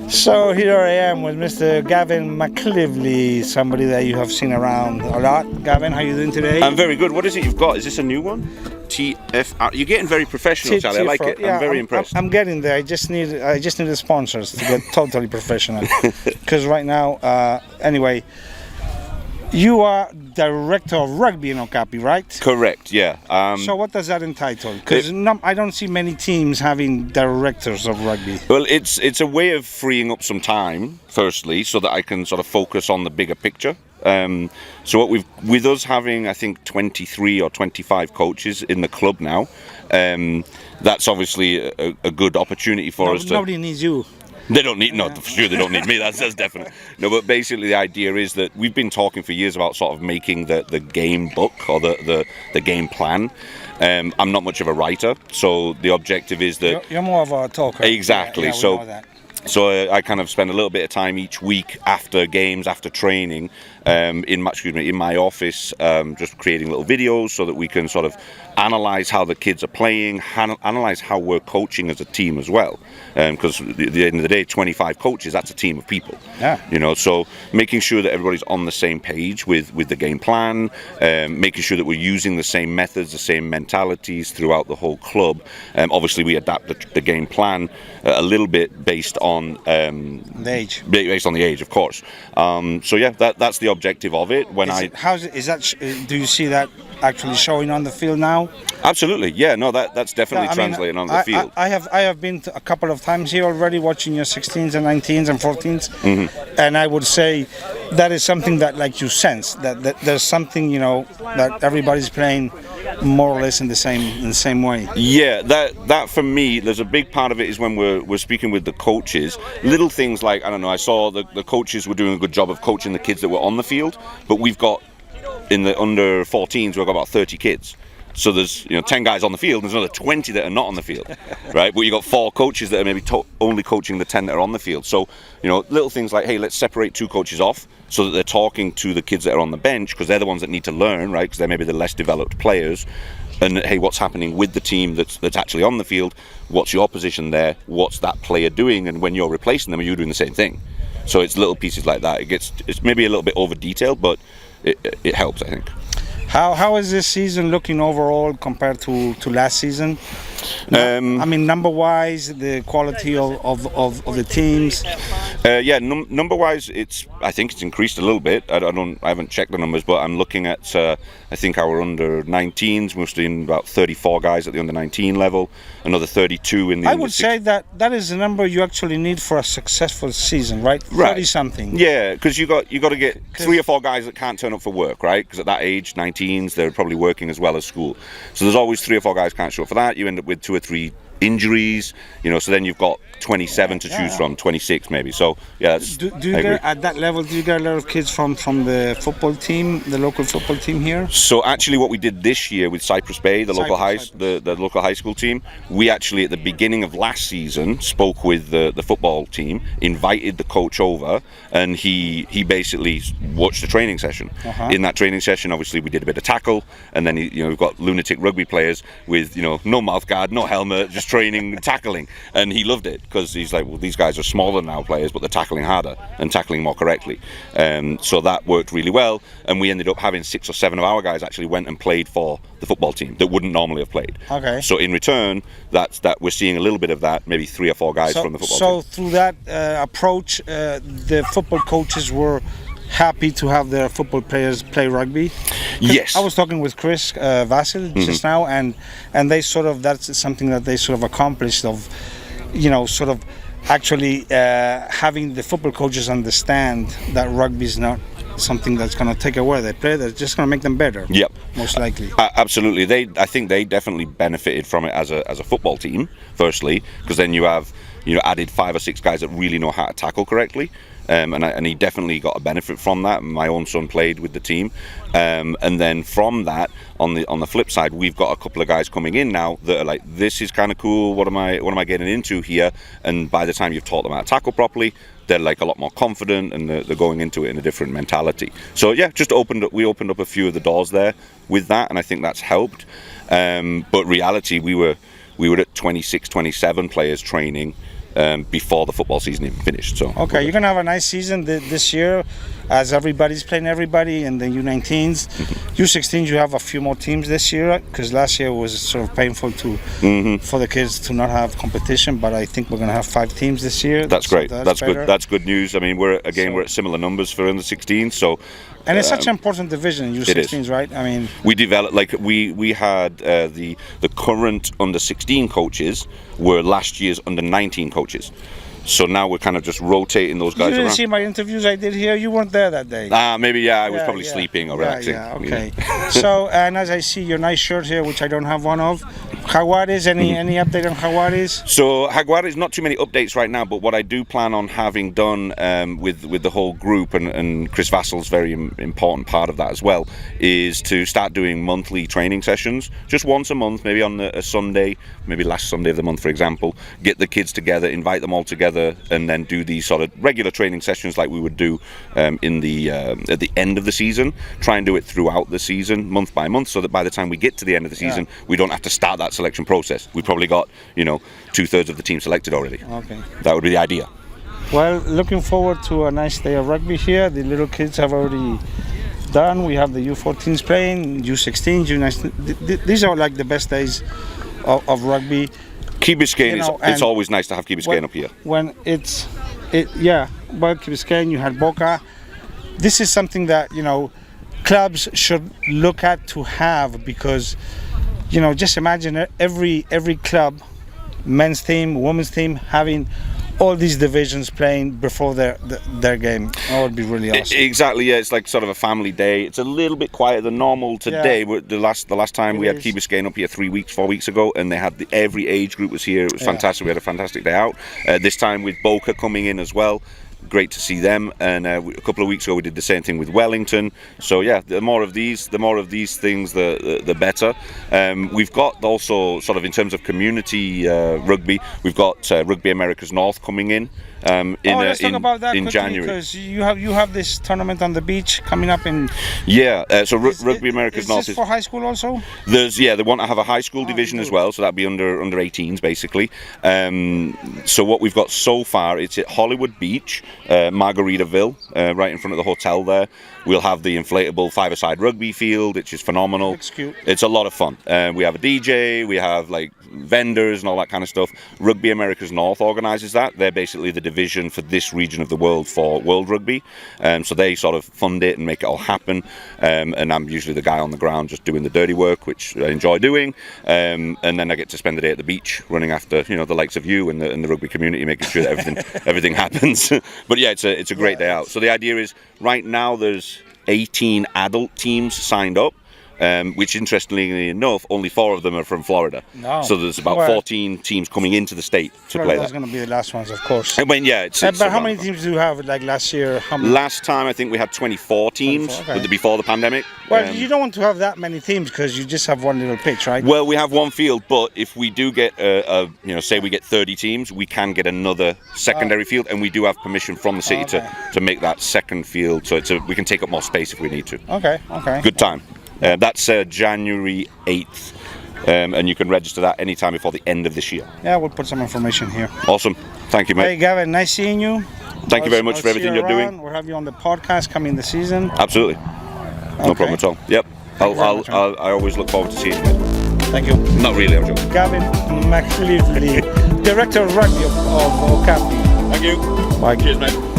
So here I am with Mr. Gavin McLeavy, somebody that you have seen around a lot. Gavin, how are you doing today? I'm very good. What is it you've got? Is this a new one? TFR. You're getting very professional, Charlie. I like it. Yeah, I'm very impressed. I'm getting there. I just need the sponsors to get totally professional. Because right now, anyway, you are director of rugby in Okapi, right? Correct. Yeah. So what does that entitle? Because I don't see many teams having directors of rugby. Well, it's a way of freeing up some time, firstly, so that I can sort of focus on the bigger picture. So what with us having, I think, 23 or 25 coaches in the club now, that's obviously a good opportunity for us to. Nobody needs you. They don't need, no, for sure they don't need me, that's definite. No, but basically the idea is that we've been talking for years about sort of making the game book or the game plan. I'm not much of a writer, so the objective is that... You're more of a talker. Exactly, yeah, so I kind of spend a little bit of time each week after games, after training, in my office, just creating little videos so that we can sort of analyse how the kids are playing, analyse how we're coaching as a team as well. Because at the end of the day, 25 coaches, that's a team of people. Yeah. You know, so making sure that everybody's on the same page with the game plan, making sure that we're using the same methods, the same mentalities throughout the whole club. Obviously, we adapt the game plan a little bit based on the age. Based on the age, of course. So yeah, that's the objective of it. Do you see that actually showing on the field now? Absolutely, yeah. No, that's definitely translating on the field. I have been a couple of times here already, watching your 16s and 19s and 14s, and I would say that is something that, like, you sense that there's something, you know, that everybody's playing more or less in the same way. Yeah, that for me, there's a big part of it is when we're speaking with the coaches. Little things like, I don't know, I saw the coaches were doing a good job of coaching the kids that were on the field, but we've got in the under 14s we've got about 30 kids. So there's 10 guys on the field, and there's another 20 that are not on the field, right? But you got 4 coaches that are maybe only coaching the 10 that are on the field. So little things like, hey, let's separate 2 coaches off so that they're talking to the kids that are on the bench, because they're the ones that need to learn, right? Because they're maybe the less developed players. And hey, what's happening with the team that's actually on the field? What's your position there? What's that player doing? And when you're replacing them, are you doing the same thing? So it's little pieces like that. It's maybe a little bit over detailed, but it helps, I think. How is this season looking overall compared to last season? I mean, number-wise, the quality of the teams. Number-wise, I think it's increased a little bit. I haven't checked the numbers, but I'm looking at I think our under 19s. We're seeing about 34 guys at the under 19 level, another 32 in the. I would say that is the number you actually need for a successful season, right? 30 something. Yeah, because you got to get 3 or 4 guys that can't turn up for work, right? Because at that age, 19s, they're probably working as well as school. So there's always 3 or 4 guys can't show up for that. You end up with 2 or 3 injuries, so then you've got 27 to choose from, 26 maybe. So yeah, do you get, at that level, do you get a lot of kids from the football team, the local football team here? So actually what we did this year with Cypress Bay, the local high school team, we actually at the beginning of last season spoke with the football team, invited the coach over, and he basically watched a training session. In that training session, obviously we did a bit of tackle, and then we've got lunatic rugby players with no mouth guard, no helmet, just training tackling, and he loved it, because he's like, well, these guys are smaller now players, but they're tackling harder and tackling more correctly. So that worked really well, and we ended up having 6 or 7 of our guys actually went and played for the football team that wouldn't normally have played. Okay. So in return, that we're seeing a little bit of that, maybe 3 or 4 guys from the football team. So through that approach, the football coaches were happy to have their football players play rugby. Yes. I was talking with Chris Vasil just now, and they that's something that they sort of accomplished of, sort of actually having the football coaches understand that rugby is not something that's going to take away their player, that's just going to make them better. Yep. Most likely. Absolutely. I think they definitely benefited from it as a football team, firstly, because then you have added 5 or 6 guys that really know how to tackle correctly. And he definitely got a benefit from that. My own son played with the team, and then from that, on the flip side, we've got a couple of guys coming in now that are like, this is kind of cool. What am I getting into here? And by the time you've taught them how to tackle properly, they're like a lot more confident, and they're going into it in a different mentality. So yeah, we opened up a few of the doors there with that, and I think that's helped. But reality, we were at 26, 27 players training before the football season even finished. So okay, you're gonna have a nice season this year, as everybody's playing everybody in the U19s. U16s, you have a few more teams this year, because last year was sort of painful for the kids to not have competition. But I think we're gonna have 5 teams this year. That's great. So that's better. good. That's good news. I mean, we're at similar numbers for under 16. So. And it's such an important division, U16s, right? I mean, we developed we had the current under 16 coaches were last year's under 19 coaches. So now we're kind of just rotating those guys you didn't around. see my interviews I did here. You weren't there that day. Maybe I was probably sleeping or relaxing. Yeah, okay. So, and as I see your nice shirt here, which I don't have one of, Jaguares, any update on Jaguares? So Jaguares, not too many updates right now, but what I do plan on having done with the whole group, and Chris Vassal's very important part of that as well, is to start doing monthly training sessions, just once a month, maybe on a Sunday, maybe last Sunday of the month, for example. Get the kids together, invite them all together, and then do these sort of regular training sessions like we would do at the end of the season. Try and do it throughout the season, month by month, so that by the time we get to the end of the season, we don't have to start that selection process. We've probably got 2/3 of the team selected already. Okay. That would be the idea. Well, looking forward to a nice day of rugby here. The little kids have already done. We have the U14s playing, U16s, U19. These are like the best days of rugby. Key Biscayne, it's always nice to have Key Biscayne up here. When Key Biscayne, you had Boca. This is something that clubs should look at to have, because just imagine every club, men's team, women's team, having all these divisions playing before their game. That would be really awesome. Exactly, yeah. It's like sort of a family day. It's a little bit quieter than normal today. Yeah. The last time we had Key Biscayne up here 4 weeks ago, and they had every age group was here. It was fantastic. We had a fantastic day out. This time with Boca coming in as well. Great to see them. And a couple of weeks ago we did the same thing with Wellington. So yeah, the more of these things, the better. We've got also sort of in terms of community rugby, we've got Rugby Americas North coming in. Let's talk about that in January, because you have this tournament on the beach coming up in. So Rugby Americas North is for high school also. They want to have a high school division as well, so that'd be under 18s basically. So what we've got so far, it's at Hollywood Beach, Margaritaville, right in front of the hotel there. We'll have the inflatable 5-a-side rugby field, which is phenomenal. It's cute. It's a lot of fun. We have a DJ, we have like vendors and all that kind of stuff. Rugby Americas North organises that. They're basically the division for this region of the world for World Rugby. So they sort of fund it and make it all happen. And I'm usually the guy on the ground just doing the dirty work, which I enjoy doing. And then I get to spend the day at the beach running after the likes of you and the rugby community, making sure that everything happens. But yeah, it's a great day out. So the idea is, right now there's 18 adult teams signed up. Which interestingly enough, only 4 of them are from Florida. No. So there's about 14 teams coming into the state to play that. That's going to be the last ones, of course. I mean, yeah. But how many teams do you have? Like last year? Last time I think we had 24 teams before the pandemic. Well, you don't want to have that many teams because you just have one little pitch, right? Well, we have one field, but if we do get say we get 30 teams, we can get another secondary field, and we do have permission from the city to make that second field, so we can take up more space if we need to. Okay. Good time. That's January 8th, and you can register that anytime before the end of this year. Yeah, we'll put some information here. Awesome. Thank you, mate. Hey, Gavin, nice seeing you. Thank you very much for everything you're doing. We'll have you on the podcast coming this season. Absolutely. No problem at all. Yep. I always look forward to seeing you. Thank you. Not really, I'm joking. Gavin McLeavy, Director of Rugby of Okapi. Thank you. Bye. Cheers, mate.